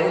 9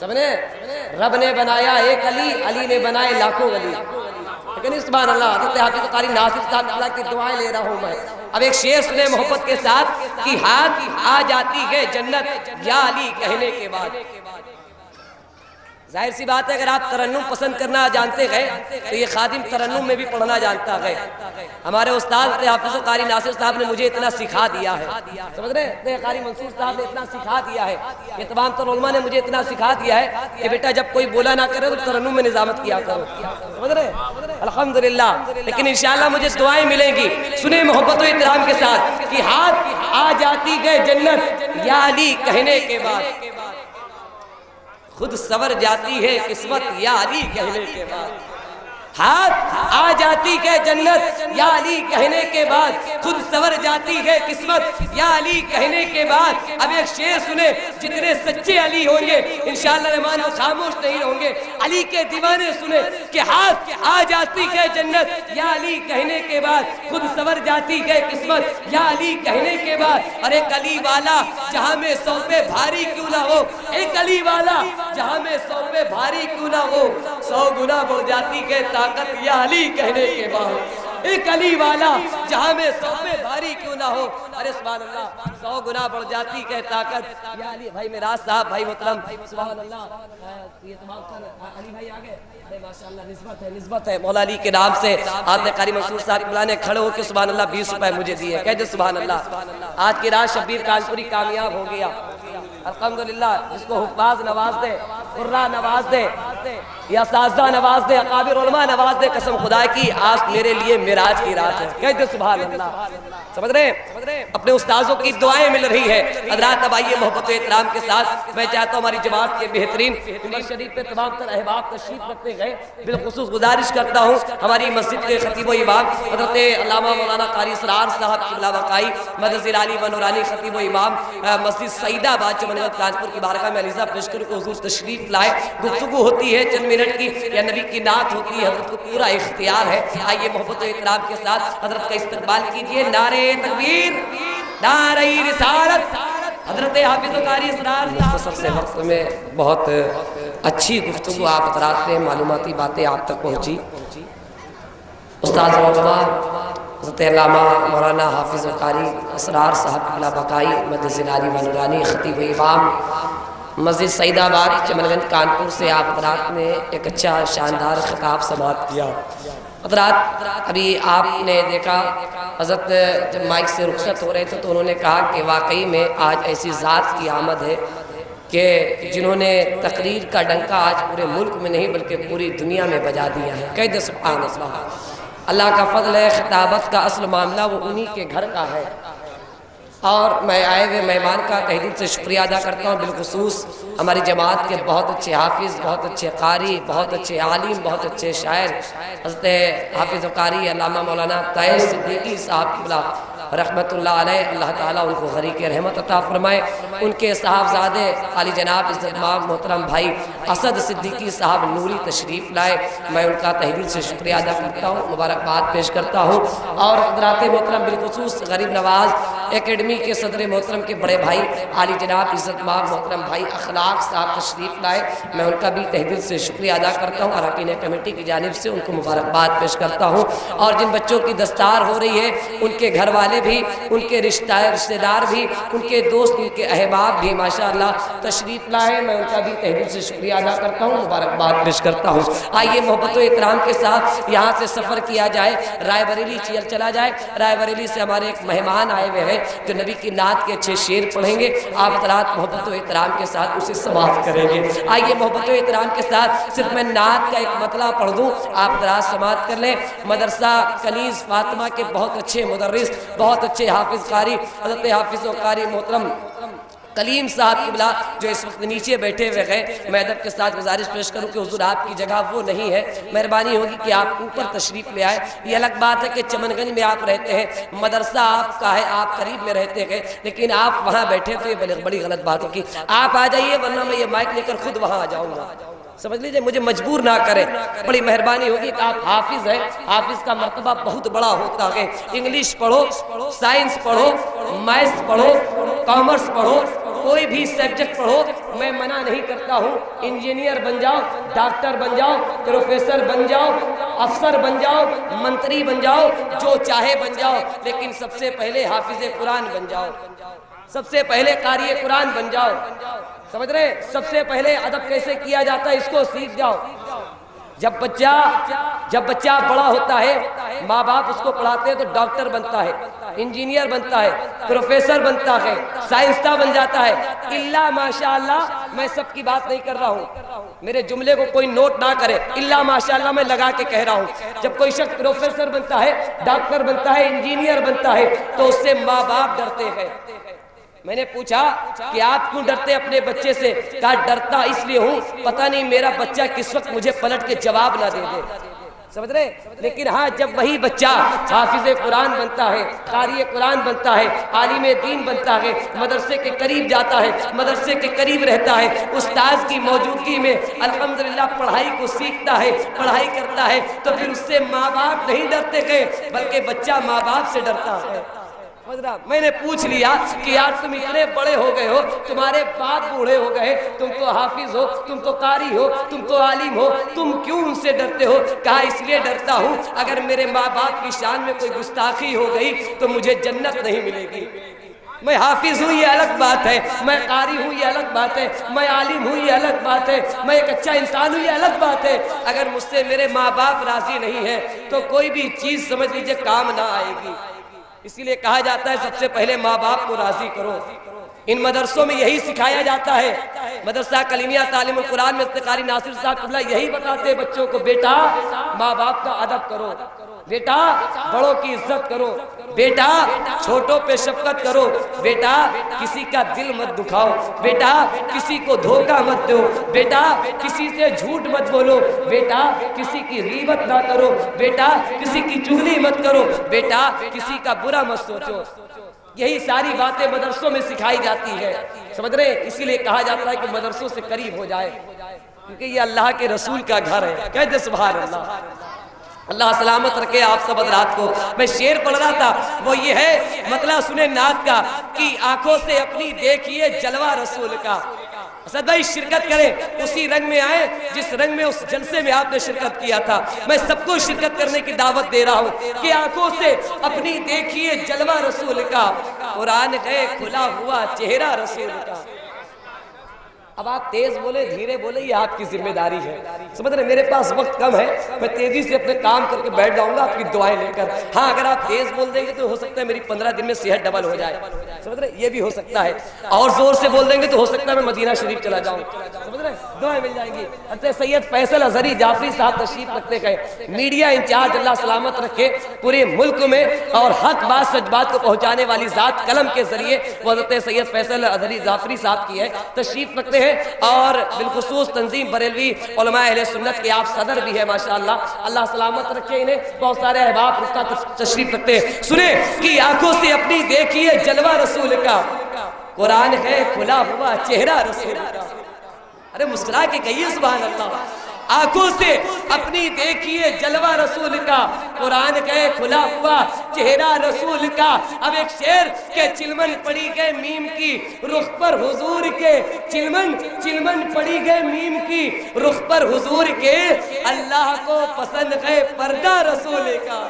سمجھے؟ رب نے بنایا ایک علی، علی نے بنائے لاکھوں علی. لیکن سبحان اللہ، حضرت حافظ قاری ناصر صاحب اللہ کی دعائیں لے رہا ہوں میں. اب ایک شعر سنے محبت کے ساتھ کہ ہاتھ آ جاتی ہے جنت یا علی کہنے کے بعد. ظاہر سی بات ہے اگر آپ ترنم پسند کرنا جانتے گئے تو یہ خادم ترنم میں بھی پڑھنا جانتا ہے. ہمارے استاد حافظ قاری ناصر صاحب نے مجھے اتنا سکھا دیا ہے، سمجھ رہے؟ قاری منصور صاحب نے اتنا سکھا دیا ہے، یہ تمام تر علماء نے مجھے اتنا سکھا دیا ہے کہ بیٹا جب کوئی بولا نہ کرے تو ترنم میں نظامت کیا کرو، سمجھ رہے؟ الحمدللہ. لیکن انشاءاللہ مجھے دعائیں ملیں گی. سنیں محبت و احترام کے ساتھ کہ ہاتھ آ جاتی ہے جنت یا علی کہنے کے بعد، خود سور جاتی ہے قسمت یا علی کہنے کے بعد. ہاتھ آ جاتی ہے جنت یا علی کہنے کے بعد، خود سور جاتی ہے قسمت یا علی کہنے کے بعد. اب ایک شعر سنے، جتنے سچے علی ہوں گے انشاءاللہ رحمان خاموش نہیں ہوں گے. علی کے دیوانے سنے کہ ہاتھ آ جاتی ہے جنت یا علی کہنے کے بعد، خود سور جاتی ہے قسمت یا علی کہنے کے بعد. اور ایک علی والا جہاں میں سو پہ بھاری کیوں نہ ہو، ایک علی والا جہاں میں سو پہ بھاری کیوں نہ ہو، 100 گنا بڑھ جاتی ہے طاقت یا علی کہنے کے بعد. ایک علی والا جہاں میں 100 پہ بھاری کیوں نہ ہو، ارے سبحان اللہ 100 گنا بڑھ جاتی ہے طاقت یا علی. بھائی میراث صاحب، بھائی محترم، سبحان اللہ، یہ تمام علی بھائی آگے. ماشاءاللہ نسبت ہے مولا علی کے نام سے. آپ نے قاری منصور صاحب بلانے کھڑے ہو کے سبحان اللہ 20 روپے مجھے دیے. کہہ دے سبحان اللہ. آج کی رات شبیر کانپوری کامیاب ہو گیا الحمدللہ. جس کو حفاظ نواز دے، قرہ نواز دے، یا اساتذہ نواز دے، اکابر علماء نواز دے، قسم خدا کی آج میرے لیے معراج کی رات ہے. کہہ دے سبحان اللہ. سمجھ رہے ہیں؟ اپنے استاذوں کی دعائیں مل رہی ہے. حضرات اب آئیے محبت و احترام کے ساتھ میں چاہتا ہوں ہماری جماعت کے بہترین ممبر شریف پہ تمام تر احباب تشریف رکھتے گئے. بالخصوص گزارش کرتا ہوں ہماری مسجد کے خطیب و امام حضرت علامہ مولانا قاری اسرار صاحب قبلہ بقائی مدد علی و نورانی خطیب و امام مسجد سعید آباد چمن گنج کانپور کی بارگاہ میں علیزہ پیش کر کے حضور تشریف لائے. گفتگو ہوتی ہے چند منٹ کی یا نبی کی نعت ہوتی ہے، حضرت کو پورا اختیار ہے. آئیے محبت و احترام کے ساتھ حضرت کا استقبال کیجئے. نعرہ تکبیر، نعرہ رسالت. حضرت حافظ قاری اسرار مختصر سے وقت میں بہت اچھی گفتگو آپ حضرات نے معلوماتی باتیں آپ تک پہنچی. استاد علماء حضرت علامہ مولانا حافظ قاری اسرار صاحب قبلہ بقائی مدد علی و نورانی خطیب و امام مسجد سعید آباد چمن گنج کانپور سے آپ حضرات نے ایک اچھا شاندار خطاب سماعت کیا. حضرات ابھی آپ نے دیکھا حضرت جب مائک سے رخصت ہو رہے تھے تو انہوں نے کہا کہ واقعی میں آج ایسی ذات کی آمد ہے کہ جنہوں نے تقریر کا ڈنکا آج پورے ملک میں نہیں بلکہ پوری دنیا میں بجا دیا ہے. کہہ دے سبحان اللہ. اللہ کا فضل ہے، خطابت کا اصل معاملہ وہ انہی کے گھر کا ہے. اور میں آئے ہوئے مہمان کا تہ دل سے شکریہ ادا کرتا ہوں. بالخصوص ہماری جماعت کے بہت اچھے حافظ، بہت اچھے قاری، بہت اچھے عالم، بہت اچھے شاعر حضرت حافظ قاری علامہ مولانا طاہر صدیقی صاحب قبلہ رحمت اللہ علیہ، اللہ تعالیٰ ان کو غریق رحمت عطا فرمائے. ان کے صاحبزادے عالی جناب عزت مآب محترم بھائی اسد صدیقی صاحب نوری تشریف لائے. میں ان کا تہ دل سے شکریہ ادا کرتا ہوں، مبارکباد پیش کرتا ہوں. اور حضرات محترم بالخصوص غریب نواز اکیڈمی کے صدر محترم کے بڑے بھائی عالی جناب عزت مآب محترم بھائی اخلاق صاحب تشریف لائے. میں ان کا بھی تہ دل سے شکریہ ادا کرتا ہوں. اراکین کمیٹی کی جانب سے ان کو مبارکباد پیش کرتا ہوں. اور جن بچوں کی دستار ہو رہی ہے ان کے گھر والے بھی، ان کے رشتہ دار بھی، ان کے دوست، ان کے احباب بھی ماشاءاللہ تشریف لائے. میں ان کا بھی تہ دل سے شکریہ ادا کرتا ہوں، مبارکباد پیش کرتا ہوں. آئیے محبت و احترام کے ساتھ یہاں سے سفر کیا جائے، رائے بریلی چلا جائے. رائے بریلی سے ہمارے ایک مہمان آئے ہوئے ہیں جو نبی کی نعت کے اچھے شعر پڑھیں گے. آپ حضرات محبت و احترام کے ساتھ اسے سماعت کریں گے. آئیے محبت و احترام کے ساتھ صرف میں نعت کا ایک مطلع پڑھ دوں، آپ حضرات سماعت کر لیں. مدرسہ کنیز فاطمہ کے بہت اچھے مدرس، بہت اچھے حافظ قاری حضرت حافظ و قاری محترم کلیم صاحب قبلہ جو اس وقت نیچے بیٹھے ہوئے گئے، میں ادب کے ساتھ گزارش پیش کروں کہ حضور آپ کی جگہ وہ نہیں ہے، مہربانی ہوگی کہ آپ اوپر تشریف لے آئے. یہ الگ بات ہے کہ چمن گنج میں آپ رہتے ہیں، مدرسہ آپ کا ہے، آپ قریب میں رہتے ہیں، لیکن آپ وہاں بیٹھے تو یہ بڑی غلط بات ہوگی. آپ آ جائیے ورنہ میں یہ مائک لے کر خود وہاں آ جاؤں گا. سمجھ لیجئے، مجھے مجبور نہ کریں. بڑی مہربانی ہوگی کہ آپ حافظ ہیں، حافظ کا مرتبہ بہت بڑا ہوتا ہے. انگلش پڑھو، سائنس پڑھو، میتھس پڑھو، کامرس پڑھو، کوئی بھی سبجیکٹ پڑھو میں منع نہیں کرتا ہوں، انجینئر بن جاؤ، ڈاکٹر بن جاؤ، پروفیسر بن جاؤ، افسر بن جاؤ، منتری بن جاؤ، جو چاہے بن جاؤ، لیکن سب سے پہلے حافظ قرآن بن جاؤ، سب سے پہلے قاری قرآن بن جاؤ، سمجھ رہے؟ سب سے پہلے ادب کیسے کیا جاتا ہے اس کو سیکھ جاؤ۔ جب بچہ بڑا ہوتا ہے ماں باپ اس کو پڑھاتے ہیں تو ڈاکٹر بنتا ہے، انجینئر بنتا ہے، پروفیسر بنتا ہے، سائنسداں بن جاتا ہے، الا ماشاءاللہ میں سب کی بات نہیں کر رہا ہوں، میرے جملے کو کوئی نوٹ نہ کرے، الا ماشاءاللہ میں لگا کے کہہ رہا ہوں، جب کوئی شخص پروفیسر بنتا ہے، ڈاکٹر بنتا ہے، انجینئر بنتا ہے تو اس سے ماں باپ ڈرتے ہیں۔ میں نے پوچھا کہ آپ کیوں ڈرتے اپنے بچے سے؟ کہا ڈرتا اس لیے ہوں پتہ نہیں میرا بچہ کس وقت مجھے پلٹ کے جواب نہ دے دے، سمجھ رہے؟ لیکن ہاں جب وہی بچہ حافظ قرآن بنتا ہے، قاری قرآن بنتا ہے، عالم دین بنتا ہے، مدرسے کے قریب جاتا ہے، مدرسے کے قریب رہتا ہے، استاذ کی موجودگی میں الحمدللہ پڑھائی کو سیکھتا ہے، پڑھائی کرتا ہے، تو پھر اس سے ماں باپ نہیں ڈرتے گئے بلکہ بچہ ماں باپ سے ڈرتا ہے۔ میں نے پوچھ لیا کہ یار تم اتنے بڑے ہو گئے ہو، تمہارے باپ بوڑھے ہو گئے، تم تو حافظ ہو، تم تو قاری ہو، تم تو عالم ہو، تم کیوں ان سے ڈرتے ہو؟ کہا اس لیے ڈرتا ہوں اگر میرے ماں باپ کی شان میں کوئی گستاخی ہو گئی تو مجھے جنت نہیں ملے گی۔ میں حافظ ہوں یہ الگ بات ہے، میں قاری ہوں یہ الگ بات ہے، میں عالم ہوں یہ الگ بات ہے، میں ایک اچھا انسان ہوں یہ الگ بات ہے، اگر مجھ سے میرے ماں باپ راضی نہیں ہیں تو کوئی بھی چیز سمجھ لیجئے کام نہ آئے گی۔ اسی لیے کہا جاتا ہے سب سے پہلے ماں باپ کو راضی کرو۔ ان مدرسوں میں یہی سکھایا جاتا ہے، مدرسہ کلمیہ تعلیم القرآن میں قاری ناصر صاحب قبلہ یہی بتاتے ہیں بچوں کو، بیٹا ماں باپ کا ادب کرو، بیٹا بڑوں کی عزت کرو، بیٹا چھوٹوں پہ شفقت کرو، بیٹا کسی کا دل مت دکھاؤ، بیٹا کسی کو دھوکہ مت دو، بیٹا کسی سے جھوٹ مت بولو، بیٹا کسی کی غیبت نہ کرو، بیٹا کسی کی چغلی مت کرو، بیٹا کسی کا برا مت سوچو۔ یہی ساری باتیں مدرسوں میں سکھائی جاتی ہے، سمجھ رہے؟ اسی لیے کہا جاتا ہے کہ مدرسوں سے قریب ہو جائے کیونکہ یہ اللہ کے رسول کا گھر ہے۔ کہتے سبحان اللہ، اللہ سلامت رکھے آپ سب حضرات کو۔ میں شعر پڑھ رہا تھا وہ یہ ہے، مطلع سنیں نعت کا کہ آنکھوں سے اپنی دیکھیے جلوہ رسول کا۔ اسد بھائی شرکت کریں، اسی رنگ میں آئے جس رنگ میں اس جلسے میں آپ نے شرکت کیا تھا۔ میں سب کو شرکت کرنے کی دعوت دے رہا ہوں کہ آنکھوں سے اپنی دیکھیے جلوہ رسول کا، قرآن ہے کھلا ہوا چہرہ رسول کا۔ اب آپ تیز بولے دھیرے بولے یہ آپ کی ذمہ داری ہے، سمجھ رہے؟ میرے پاس وقت کم ہے، میں تیزی سے اپنے کام کر کے بیٹھ جاؤں گا آپ کی دعائیں لے کر۔ ہاں اگر آپ تیز بول دیں گے تو ہو سکتا ہے میری 15 دن میں صحت ڈبل ہو جائے، سمجھ رہے؟ یہ بھی ہو سکتا ہے، اور زور سے بول دیں گے تو ہو سکتا ہے میں مدینہ شریف چلا جاؤں، سمجھ رہے؟ دعائیں مل جائیں گی۔ حضرت سید فیصل اظہری جعفری صاحب تشریف رکھتے گئے، میڈیا انچارج اللہ سلامت رکھے پورے ملک میں، اور حق بات سچ بات کو پہنچانے والی ذات قلم کے ذریعے وہ حضرت سید فیصل اظہری جعفری صاحب کی ہے، تشریف رکھتے ہیں، اور بالخصوص تنظیم بریلوی علماء اہل سنت کے آپ صدر بھی ہے ماشاءاللہ، اللہ سلامت رکھے انہیں، بہت سارے احباب اس کا تشریف رکھتے ہیں۔ سنیں کہ آنکھوں سے اپنی دیکھیے جلوہ رسول کا، قرآن ہے کھلا ہوا چہرہ رسول کا۔ ارے مسکرا کے کہیے سبحان اللہ۔ آنکھوں سے اپنی دیکھیے جلوہ رسول کا، قرآن ہے کھلا ہوا چہرہ رسول کا۔ اب ایک شعر کہ چلمن پڑی گئے میم کی رخ پر حضور کے، چلمن پڑی گئے میم کی رخ پر حضور کے، اللہ کو پسند ہے پردہ رسول کا۔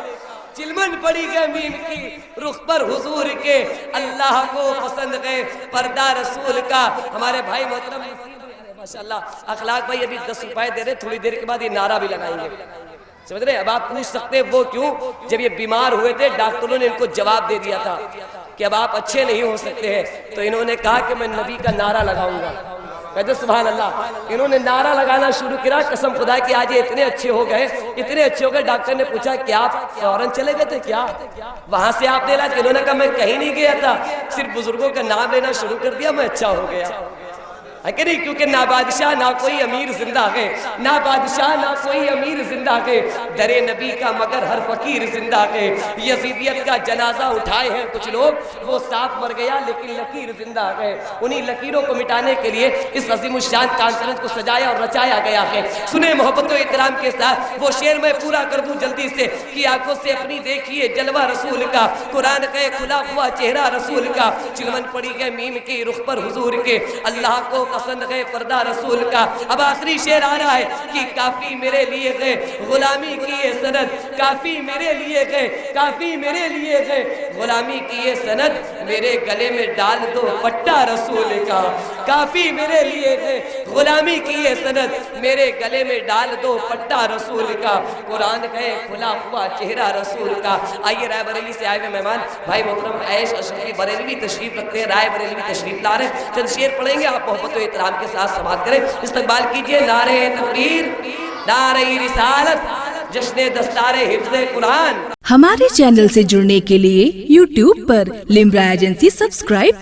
چلمن پڑی گئے میم کی رخ پر حضور کے، اللہ کو پسند ہے پردہ رسول کا۔ ہمارے بھائی محترم ماشاءاللہ اخلاق بھائی ابھی 10 روپے دے رہے، تھوڑی دیر کے بعد یہ نعرہ بھی لگائیں گے، سمجھ رہے؟ اب آپ پوچھ سکتے ہیں وہ کیوں؟ جب یہ بیمار ہوئے تھے ڈاکٹروں نے ان کو جواب دے دیا تھا کہ اب آپ اچھے نہیں ہو سکتے ہیں، تو انہوں نے کہا کہ میں نبی کا نعرہ لگاؤں گا۔ کہتے سبحان اللہ، انہوں نے نعرہ لگانا شروع کیا، قسم خدا کہ آج یہ اتنے اچھے ہو گئے، ڈاکٹر نے پوچھا کہ آپ فوراً چلے گئے تھے کیا؟ وہاں سے آپ نے علاج؟ انہوں نے کہا میں کہیں نہیں گیا تھا، صرف بزرگوں کا نام لینا شروع کر دیا، میں اچھا ہو گیا۔ ہے کہ نہیں؟ کیونکہ نہ بادشاہ نہ کوئی امیر زندہ ہے، نہ بادشاہ نہ کوئی امیر زندہ ہے، در نبی کا مگر ہر فقیر زندہ ہے۔ یزیدیت کا جنازہ اٹھائے ہیں کچھ لوگ، وہ سانپ مر گیا لیکن لکیر زندہ ہے۔ انہی لکیروں کو مٹانے کے لیے اس عظیم الشان کانفرنس کو سجایا اور رچایا گیا ہے۔ سنیں محبت و احترام کے ساتھ وہ شعر میں پورا کر دوں جلدی سے کہ آنکھوں سے اپنی دیکھیے جلوہ رسول کا، قرآن کا کھلا ہوا چہرہ رسول کا، چلمن پڑی ہے میم کی رخ پر حضور کے، اللہ کو پسند ہے پردہ رسول کا۔ اب آخری شعر آ رہا ہے کہ کافی میرے لیے ہے غلامی کی یہ سند، کافی میرے لیے ہے، کافی میرے لیے ہے غلامی کی یہ سند، میرے گلے میں ڈال دو پٹا رسول کا، کافی میرے لیے ہے غلامی کی یہ سند، میرے گلے میں ڈال دو پٹا رسول کا، قرآن ہے کھلا ہوا چہرہ رسول کا۔ آئیے رائے بریلی سے آئے ہوئے مہمان بھائی محترم عیش اشرفی بریلوی تشریف رکھتے ہیں، رائے بریلوی تشریف لا رہے ہیں، چند شعر پڑھیں گے، آپ محبت و احترام کے ساتھ سماعت کریں، استقبال کیجئے۔ نعرہ تکبیر، نعرہ رسالت، جشن دستار حفظ قرآن۔ ہمارے چینل سے جڑنے کے لیے YouTube پر لمرا ایجنسی سبسکرائب کریں۔